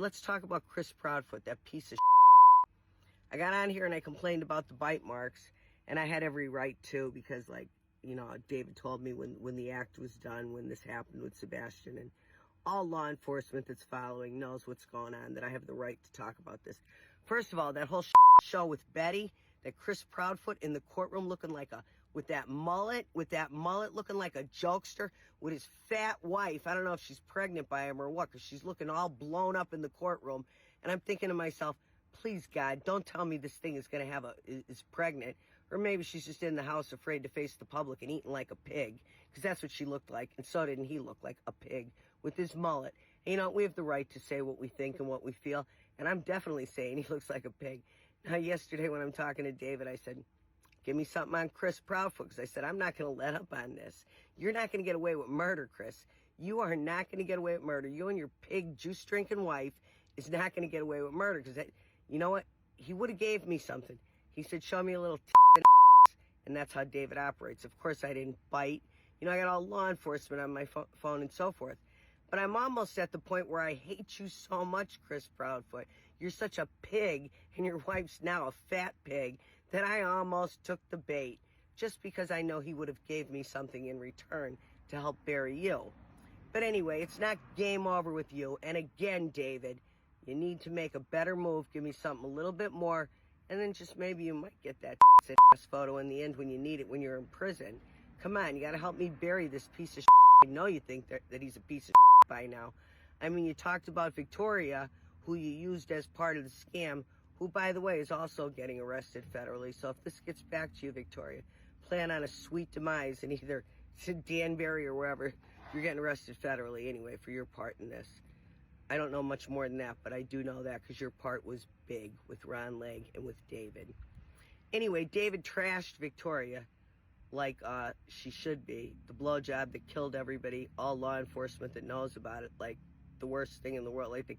Let's talk about Chris Proudfoot, that piece of I got on here and I complained about the bite marks, and I had every right to, because, like, you know, David told me when the act was done, when this happened with Sebastian, and all law enforcement that's following knows what's going on, that I have the right to talk about this. First of all, that whole show with Betty, that Chris Proudfoot in the courtroom looking like with that mullet looking like a jokester, with his fat wife. I don't know if she's pregnant by him or what, because she's looking all blown up in the courtroom. And I'm thinking to myself, please, God, don't tell me this thing is going to is pregnant. Or maybe she's just in the house afraid to face the public and eating like a pig, because that's what she looked like. And so didn't he look like a pig with his mullet. And, you know, we have the right to say what we think and what we feel. And I'm definitely saying he looks like a pig. Now, yesterday when I'm talking to David, I said, give me something on Chris Proudfoot, because I said, I'm not going to let up on this. You're not going to get away with murder, Chris. You are not going to get away with murder. You and your pig juice-drinking wife is not going to get away with murder, because you know what? He would have gave me something. He said, show me a little and that's how David operates. Of course, I didn't bite. You know, I got all law enforcement on my phone and so forth. But I'm almost at the point where I hate you so much, Chris Proudfoot. You're such a pig, and your wife's now a fat pig, that I almost took the bait, just because I know he would have gave me something in return to help bury you. But anyway, it's not game over with you. And again, David, you need to make a better move. Give me something a little bit more, and then just maybe you might get that ass photo in the end when you need it, when you're in prison. Come on, you got to help me bury this piece of I know you think that he's a piece of by now. I mean, you talked about Victoria, who you used as part of the scam, who, by the way, is also getting arrested federally. So if this gets back to you, Victoria, plan on a sweet demise in either Danbury or wherever. You're getting arrested federally anyway for your part in this. I don't know much more than that, but I do know that because your part was big with Ron Legg and with David. Anyway, David trashed Victoria like she should be. The blowjob that killed everybody, all law enforcement that knows about it, like the worst thing in the world. Like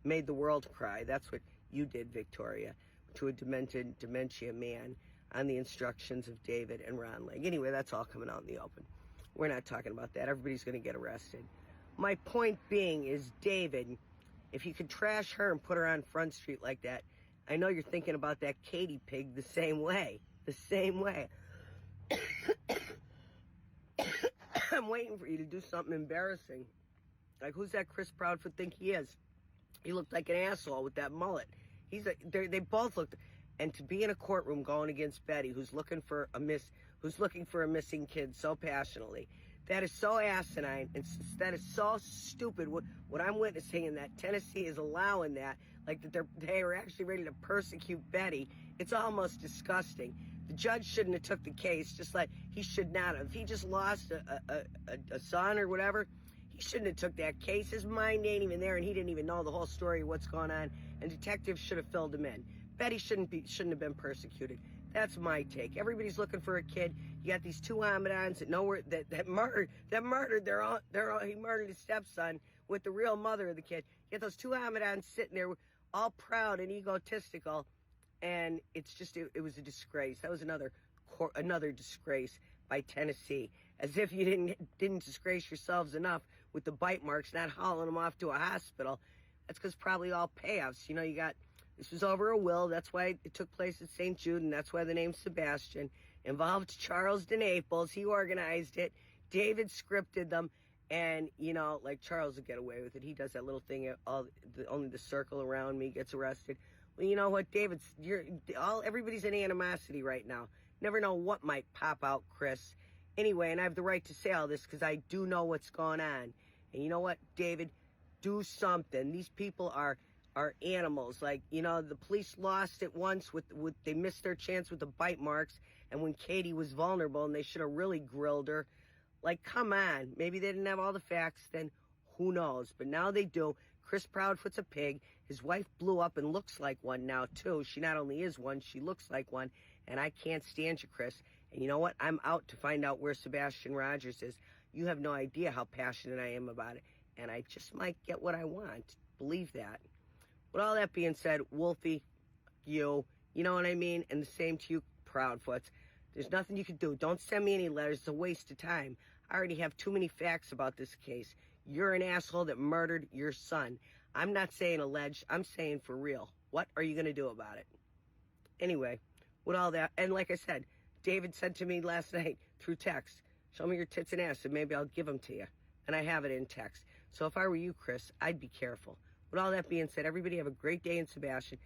made the world cry. That's what you did, Victoria, to a dementia man on the instructions of David and Ron Legg. Anyway, that's all coming out in the open. We're not talking about that. Everybody's going to get arrested. My point being is, David, if you could trash her and put her on Front Street like that, I know you're thinking about that Katie pig the same way. The same way. I'm waiting for you to do something embarrassing. Like, who's that Chris Proudfoot think he is? He looked like an asshole with that mullet. They both looked. And to be in a courtroom going against Betty, who's looking for a missing kid so passionately, that is so asinine, and that is so stupid. What I'm witnessing, in that Tennessee is allowing that, like that they are actually ready to persecute Betty. It's almost disgusting. The judge shouldn't have took the case, just like he should not have. If he just lost a son or whatever, he shouldn't have took that case. His mind ain't even there, and he didn't even know the whole story of what's going on. And detectives should have filled him in. Betty shouldn't have been persecuted. That's my take. Everybody's looking for a kid. You got these two Hamadans that murdered he murdered his stepson with the real mother of the kid. You got those two Hamadans sitting there all proud and egotistical, and it's just it was a disgrace. That was another disgrace by Tennessee. As if you didn't disgrace yourselves enough with the bite marks, not hauling them off to a hospital. That's because probably all payoffs. You know, this was over a will. That's why it took place at St. Jude, and that's why the name's Sebastian. Involved Charles de Naples. He organized it. David scripted them. And, you know, like Charles would get away with it. He does that little thing, only the circle around me gets arrested. Well, you know what, David? Everybody's in animosity right now. Never know what might pop out, Chris. Anyway, and I have the right to say all this because I do know what's going on. And you know what, David? Do something. These people are animals. Like, you know, the police lost it once they missed their chance with the bite marks, and when Katie was vulnerable, and they should have really grilled her. Like, come on. Maybe they didn't have all the facts then. Who knows? But now they do. Chris Proudfoot's a pig. His wife blew up and looks like one now, too. She not only is one, she looks like one. And I can't stand you, Chris. And you know what? I'm out to find out where Sebastian Rogers is. You have no idea how passionate I am about it. And I just might get what I want. Believe that. With all that being said, Wolfie, you know what I mean? And the same to you, Proudfoots. There's nothing you can do. Don't send me any letters. It's a waste of time. I already have too many facts about this case. You're an asshole that murdered your son. I'm not saying alleged. I'm saying for real. What are you going to do about it? Anyway, with all that, and like I said, David said to me last night through text, show me your tits and ass and maybe I'll give them to you. And I have it in text. So if I were you, Chris, I'd be careful. With all that being said, everybody have a great day in Sebastian.